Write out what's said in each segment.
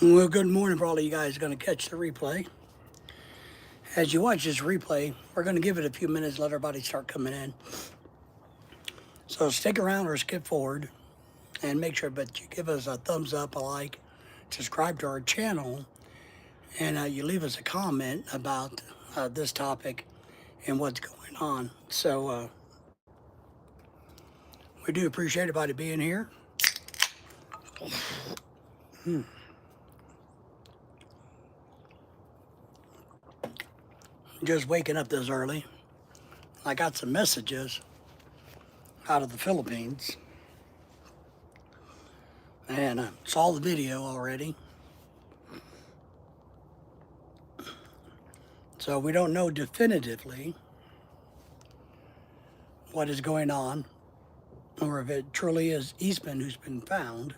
Well, good morning for all of you guys going to catch the replay. As you watch this replay, we're going to give it a few minutes, let everybody start coming in. So stick around or skip forward and make sure but you give us a thumbs up, a like, subscribe to our channel, and you leave us a comment about this topic and what's going on. So we do appreciate everybody being here. Just waking up this early. I got some messages out of the Philippines and saw the video already. So we don't know definitively what is going on or if it truly is Eastman who's been found.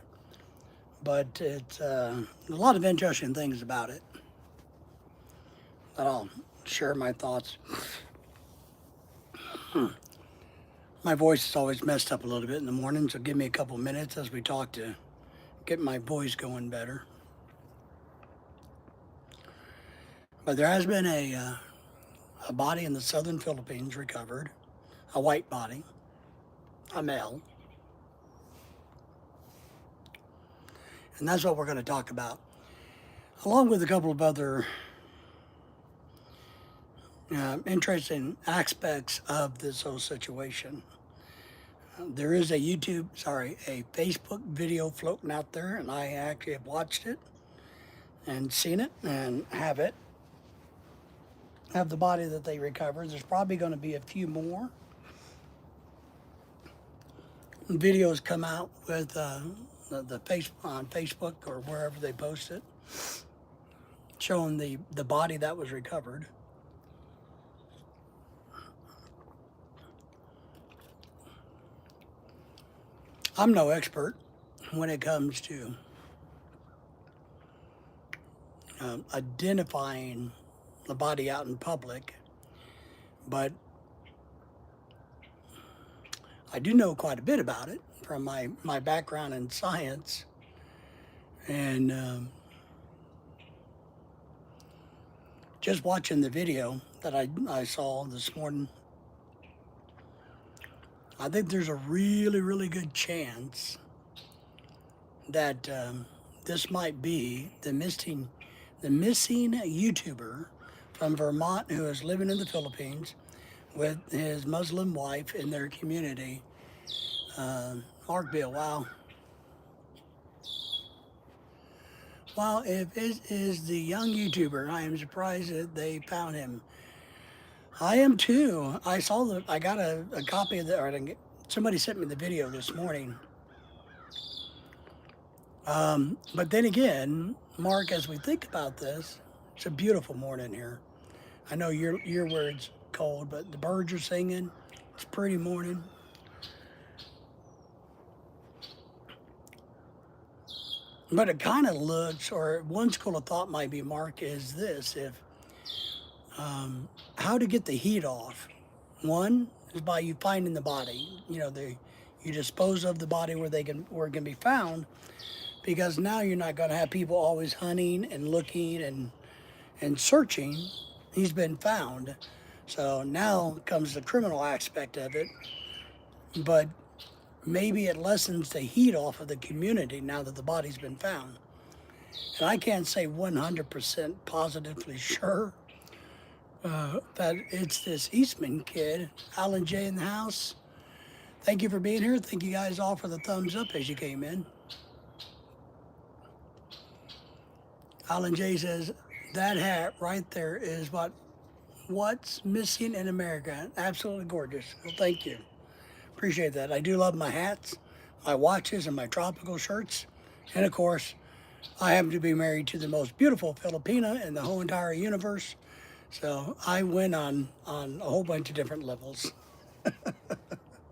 But it's a lot of interesting things about it that I'll share my thoughts. My voice is always messed up a little bit in the morning, so give me a couple minutes as we talk to get my voice going better. But there has been a body in the southern Philippines recovered, a white body, a male. And that's what we're going to talk about, along with a couple of other interesting aspects of this whole situation. There is a Facebook video floating out there, and I actually have watched it and seen it and have the body that they recovered. There's probably going to be a few more videos come out with the on Facebook or wherever they post it, showing the body that was recovered. I'm no expert when it comes to identifying the body out in public, but I do know quite a bit about it from my background in science. And just watching the video that I saw this morning, I think there's a really, really good chance that this might be the missing YouTuber from Vermont who is living in the Philippines with his Muslim wife in their community. Mark Bill, wow. Well, if it is the young YouTuber, I am surprised that they found him. I am too. I got a copy of somebody sent me the video this morning. But then again, Mark, as we think about this, it's a beautiful morning here. I know your word's cold, but the birds are singing. It's a pretty morning. But it kind of looks, or one school of thought might be, Mark, is this: if how to get the heat off. One is by you finding the body. You dispose of the body where it can be found, because now you're not going to have people always hunting and looking and searching. He's been found. So now comes the criminal aspect of it. But maybe it lessens the heat off of the community now that the body's been found. And I can't say 100% positively sure that it's this Eastman kid. Alan J in the house. Thank you for being here. Thank you guys all for the thumbs up as you came in. Alan J says, that hat right there is what's missing in America. Absolutely gorgeous. Well, thank you. Appreciate that. I do love my hats, my watches, and my tropical shirts. And of course, I happen to be married to the most beautiful Filipina in the whole entire universe. So I win on a whole bunch of different levels.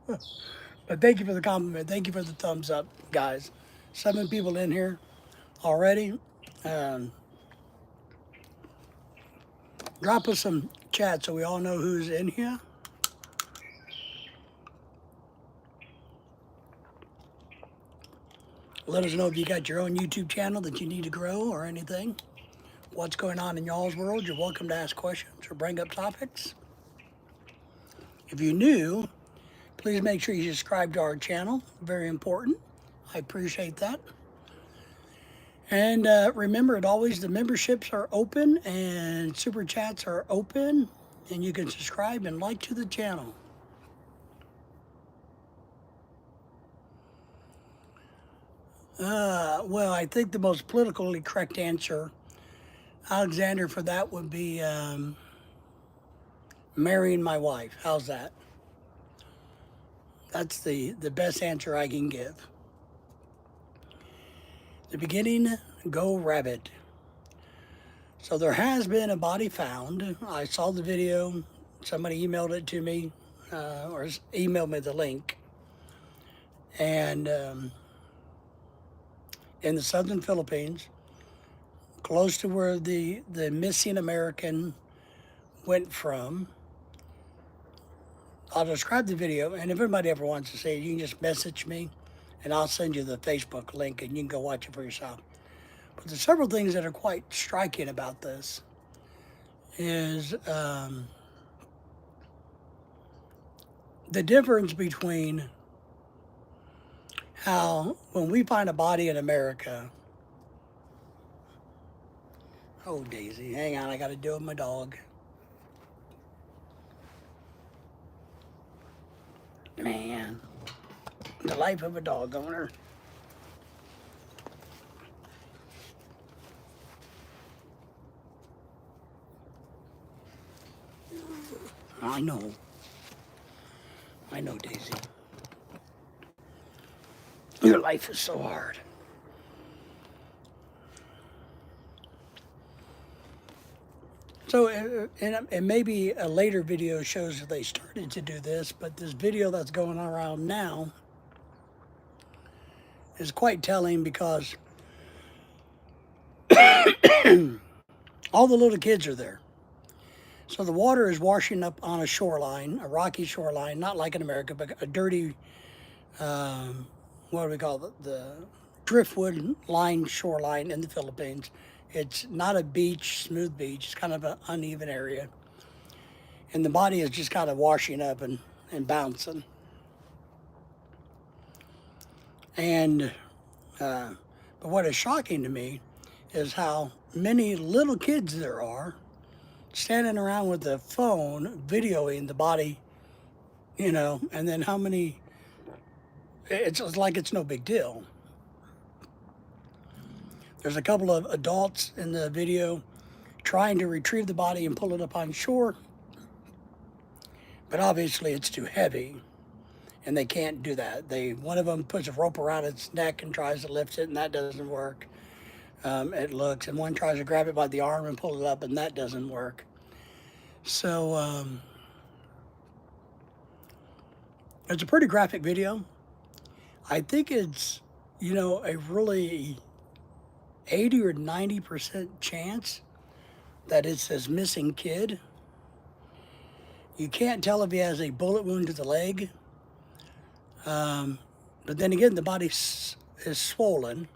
But thank you for the compliment. Thank you for the thumbs up, guys. 7 people in here already. Drop us some chat so we all know who's in here. Let us know if you got your own YouTube channel that you need to grow or anything. What's going on in y'all's world. You're welcome to ask questions or bring up topics. If you're new, please make sure you subscribe to our channel. Very important. I appreciate that. And remember, the memberships are open and super chats are open, and you can subscribe and like to the channel. Well, I think the most politically correct answer, Alexander, for that would be marrying my wife. How's that? That's the best answer I can give. The beginning, go rabbit. So there has been a body found. I saw the video. Somebody emailed it to me, or emailed me the link. And in the southern Philippines, close to where the missing American went from. I'll describe the video, and if anybody ever wants to see it, you can just message me, and I'll send you the Facebook link, and you can go watch it for yourself. But there's several things that are quite striking about this. Is the difference between how when we find a body in America. Oh, Daisy, hang on, I got to deal with my dog. Man, the life of a dog owner. I know, Daisy. Your life is so hard. So, and maybe a later video shows that they started to do this, but this video that's going around now is quite telling because all the little kids are there. So the water is washing up on a shoreline, a rocky shoreline, not like in America, but a dirty, what do we call it, the driftwood lined shoreline in the Philippines. It's not a beach, smooth beach. It's kind of an uneven area. And the body is just kind of washing up and bouncing. And, but what is shocking to me is how many little kids there are standing around with the phone videoing the body, and then how many, it's like it's no big deal. There's a couple of adults in the video trying to retrieve the body and pull it up on shore, but obviously it's too heavy and they can't do that. One of them puts a rope around its neck and tries to lift it, and that doesn't work. It looks, and one tries to grab it by the arm and pull it up, and that doesn't work. So it's a pretty graphic video. I think it's, a really 80 or 90% chance that it's this missing kid. You can't tell if he has a bullet wound to the leg. But then again, the body is swollen.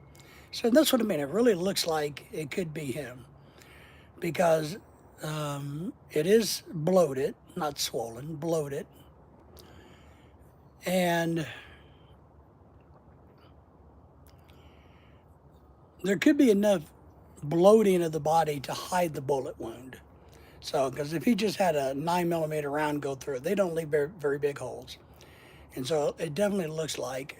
So that's what I mean. It really looks like it could be him because it is bloated, not swollen, bloated. And there could be enough bloating of the body to hide the bullet wound. So, because if he just had a 9mm round go through it, they don't leave very, very big holes. And so it definitely looks like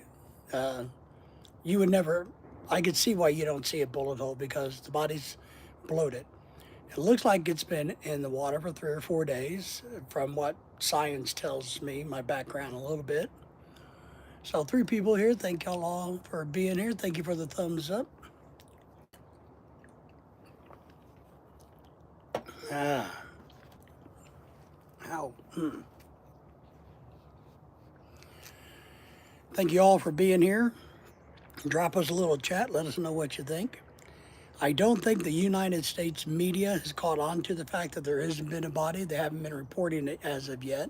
you would never, I could see why you don't see a bullet hole because the body's bloated. It looks like it's been in the water for 3 or 4 days from what science tells me, my background a little bit. So 3 people here, thank y'all all for being here. Thank you for the thumbs up. Ow. Thank you all for being here. Drop us a little chat. Let us know what you think. I don't think the United States media has caught on to the fact that there hasn't been a body. They haven't been reporting it as of yet.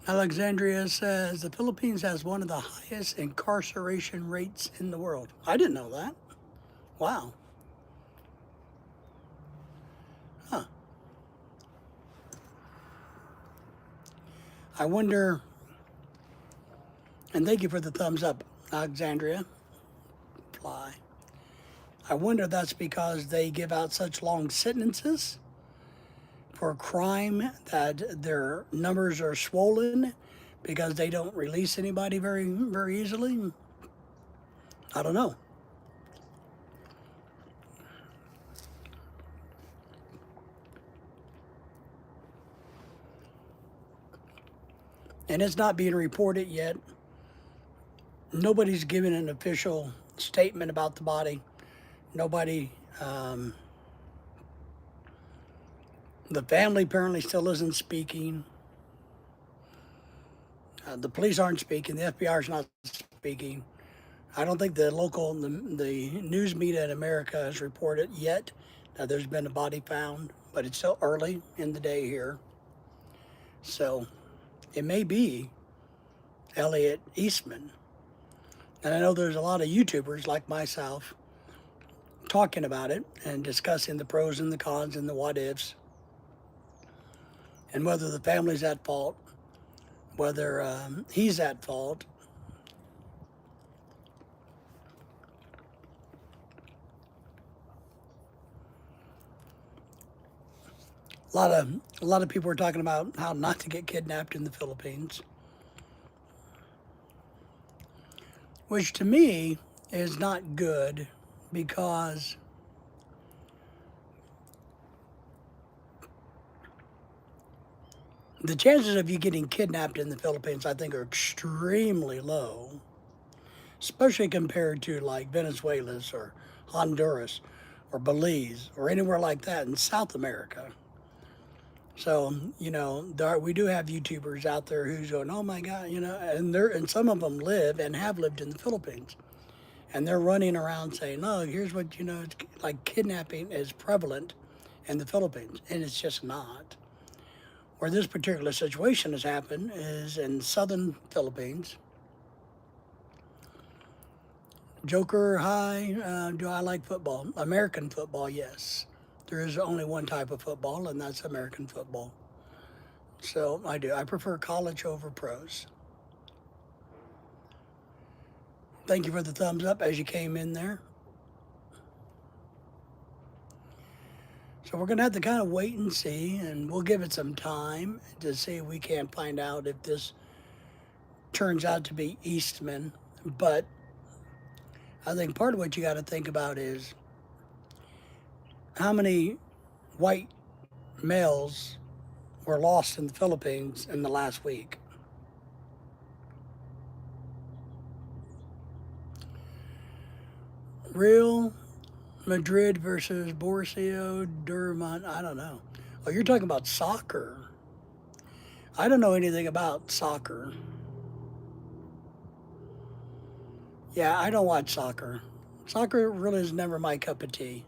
Alexandria says the Philippines has one of the highest incarceration rates in the world. I didn't know that. Wow. Huh. I wonder, and thank you for the thumbs up, Alexandria. Fly. I wonder if that's because they give out such long sentences for a crime that their numbers are swollen because they don't release anybody very easily. I don't know. And it's not being reported yet. Nobody's given an official statement about the body. Nobody, the family apparently still isn't speaking. The police aren't speaking. The FBI is not speaking. I don't think the news media in America has reported yet that there's been a body found, but it's still early in the day here. So it may be Elliot Eastman. And I know there's a lot of YouTubers like myself talking about it and discussing the pros and the cons and the what ifs and whether the family's at fault, whether he's at fault. A lot of people are talking about how not to get kidnapped in the Philippines, which to me is not good because the chances of you getting kidnapped in the Philippines, I think, are extremely low, especially compared to like Venezuela's or Honduras or Belize or anywhere like that in South America. So, we do have YouTubers out there who's going, oh my God, and some of them live and have lived in the Philippines. And they're running around saying, no, here's what, it's like kidnapping is prevalent in the Philippines. And it's just not. Where this particular situation has happened is in southern Philippines. Joker, hi, do I like football? American football, yes. There is only one type of football, and that's American football. So I do. I prefer college over pros. Thank you for the thumbs up as you came in there. So we're going to have to kind of wait and see, and we'll give it some time to see if we can find out if this turns out to be Eastman. But I think part of what you got to think about is how many white males were lost in the Philippines in the last week. Real Madrid versus Borussia Dortmund. I don't know. Oh, you're talking about soccer. I don't know anything about soccer. Yeah, I don't watch soccer. Soccer really is never my cup of tea.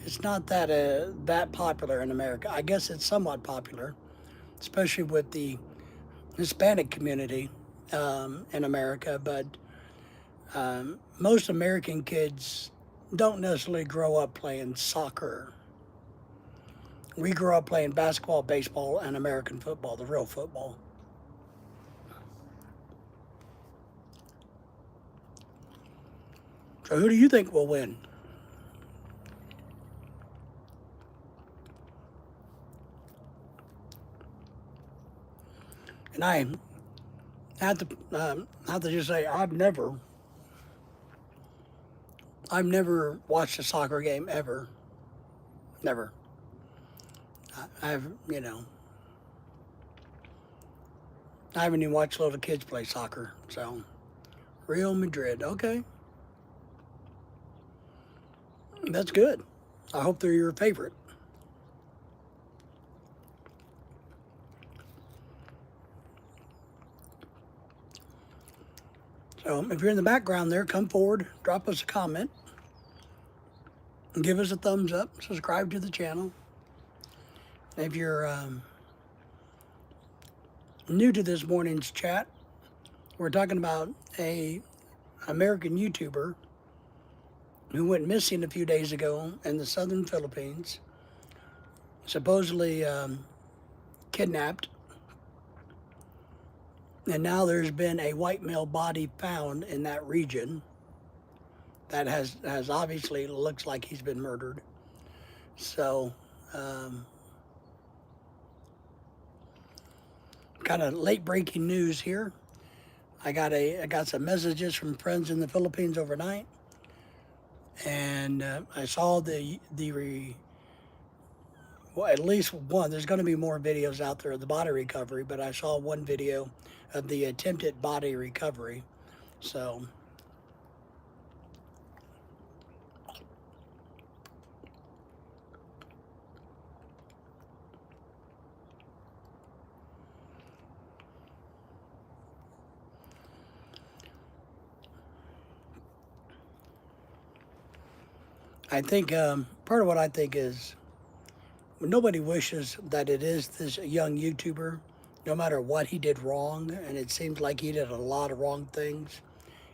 It's not that popular in America. I guess it's somewhat popular, especially with the Hispanic community in America. But most American kids don't necessarily grow up playing soccer. We grew up playing basketball, baseball, and American football, the real football. So who do you think will win? And I have to just say, I've never watched a soccer game ever. Never. I've, I haven't even watched little kids play soccer. So, Real Madrid, okay. That's good. I hope they're your favorite. So if you're in the background there, come forward, drop us a comment, and give us a thumbs up, subscribe to the channel. If you're new to this morning's chat, we're talking about a American YouTuber who went missing a few days ago in the southern Philippines, supposedly kidnapped, and now there's been a white male body found in that region that has obviously looks like he's been murdered. So, kind of late breaking news here. I got some messages from friends in the Philippines overnight, and I saw well, at least one. There's going to be more videos out there of the body recovery, but I saw one video of the attempted body recovery. So I think part of what I think is nobody wishes that it is this young YouTuber, no matter what he did wrong, and it seems like he did a lot of wrong things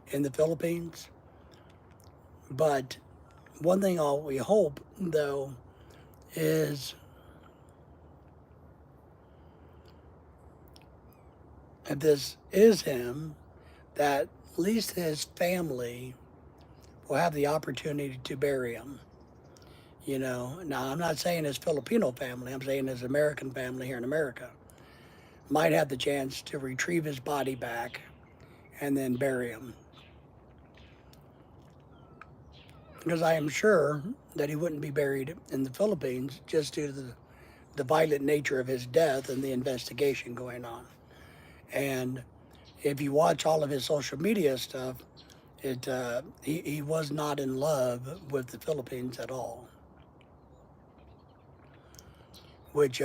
in the Philippines. But one thing all we hope, though, is if this is him, that at least his family will have the opportunity to bury him. You know, now I'm not saying his Filipino family, I'm saying his American family here in America might have the chance to retrieve his body back and then bury him. Because I am sure that he wouldn't be buried in the Philippines just due to the violent nature of his death and the investigation going on. And if you watch all of his social media stuff, he was not in love with the Philippines at all, which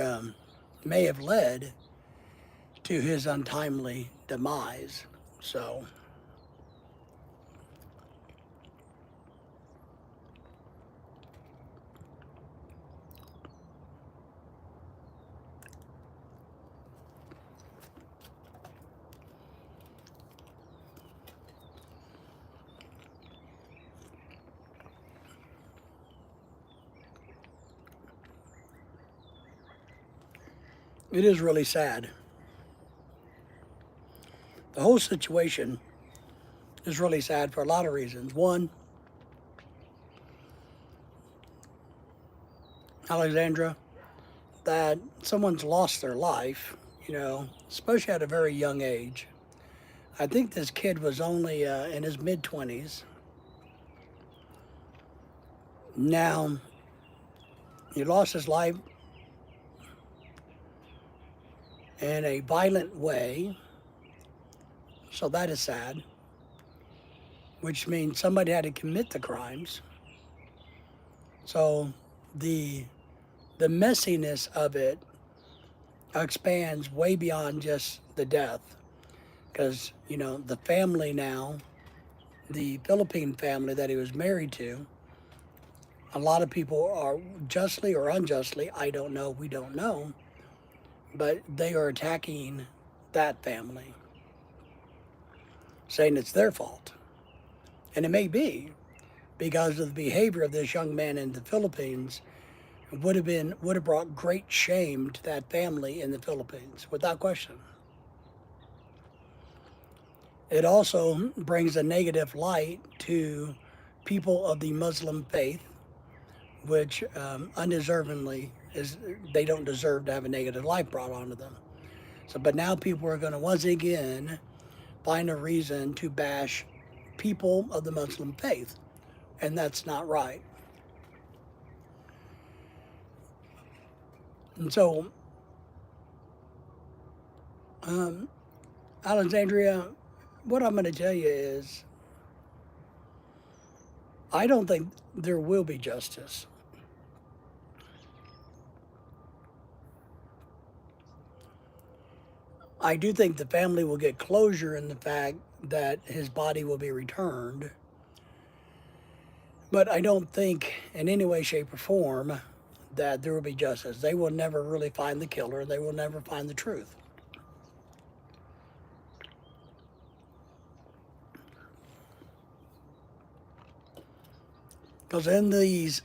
may have led to his untimely demise. So it is really sad. The whole situation is really sad for a lot of reasons. One, Alexandra, that someone's lost their life, you know, especially at a very young age. I think this kid was only in his mid 20s. Now, he lost his life in a violent way, so that is sad, which means somebody had to commit the crimes. So the messiness of it expands way beyond just the death, because you know the family now, the Philippine family that he was married to, a lot of people are justly or unjustly, I don't know, we don't know, but they are attacking that family, saying it's their fault. And it may be, because of the behavior of this young man in the Philippines would have brought great shame to that family in the Philippines, without question. It also brings a negative light to people of the Muslim faith, which undeservingly they don't deserve to have a negative light brought onto them. So, but now people are going to once again find a reason to bash people of the Muslim faith, and that's not right. And so, Alexandria, what I'm going to tell you is, I don't think there will be justice. I do think the family will get closure in the fact that his body will be returned. But I don't think in any way, shape, or form that there will be justice. They will never really find the killer. They will never find the truth. Because in these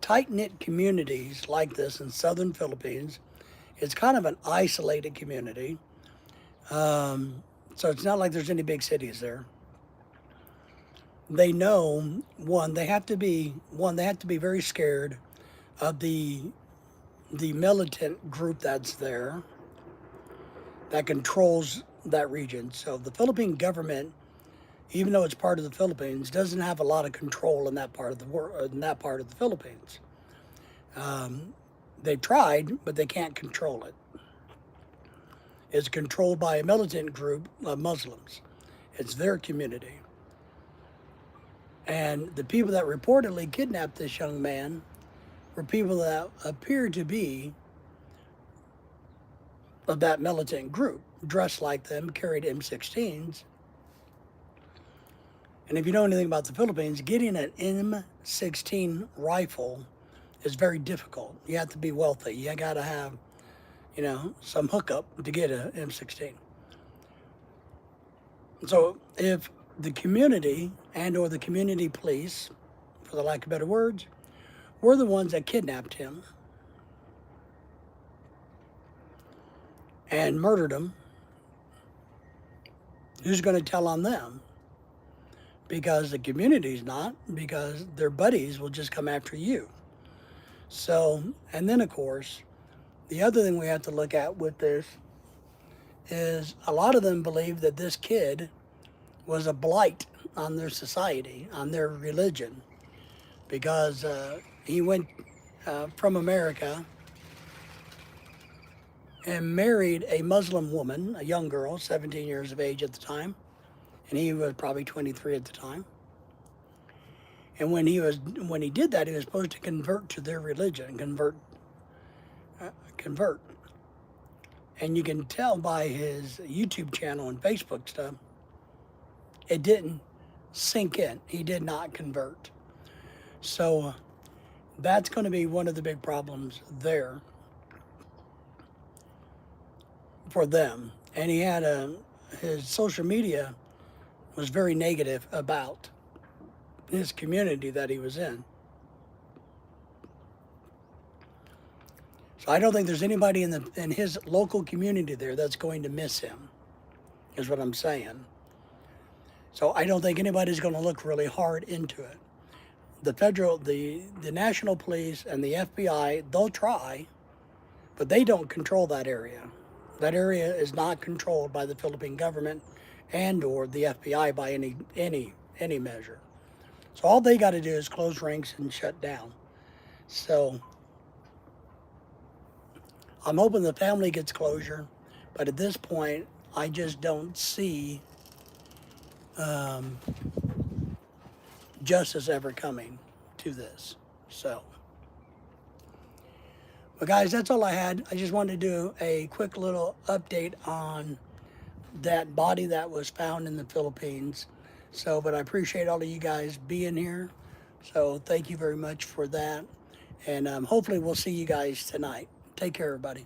tight-knit communities like this in southern Philippines, it's kind of an isolated community. So it's not like there's any big cities there. They know, they have to be very scared of the militant group that's there that controls that region. So the Philippine government, even though it's part of the Philippines, doesn't have a lot of control in that part of the world, in that part of the Philippines. They've tried, but they can't control it. It's controlled by a militant group of Muslims. It's their community. And the people that reportedly kidnapped this young man were people that appeared to be of that militant group, dressed like them, carried M16s. And if you know anything about the Philippines, getting an M16 rifle is very difficult. You have to be wealthy. You got to have, some hookup to get an M16. So if the community and or the community police, for the lack of better words, were the ones that kidnapped him and murdered him, who's going to tell on them? Because the community's not, because their buddies will just come after you. So, and then of course, the other thing we have to look at with this is a lot of them believe that this kid was a blight on their society, on their religion, because he went from America and married a Muslim woman, a young girl, 17 years of age at the time, and he was probably 23 at the time. And when he did that, he was supposed to convert to their religion, convert. And you can tell by his YouTube channel and Facebook stuff, it didn't sink in. He did not convert. So that's going to be one of the big problems there for them. And he had his social media was very negative about his community that he was in. So I don't think there's anybody in his local community there that's going to miss him, is what I'm saying. So I don't think anybody's going to look really hard into it. The national police and the FBI, they'll try, but they don't control that area. That area is not controlled by the Philippine government and or the FBI by any measure. So all they got to do is close ranks and shut down. So I'm hoping the family gets closure, but at this point, I just don't see justice ever coming to this. So, but guys, that's all I had. I just wanted to do a quick little update on that body that was found in the Philippines. So, but I appreciate all of you guys being here. So thank you very much for that. And hopefully we'll see you guys tonight. Take care, everybody.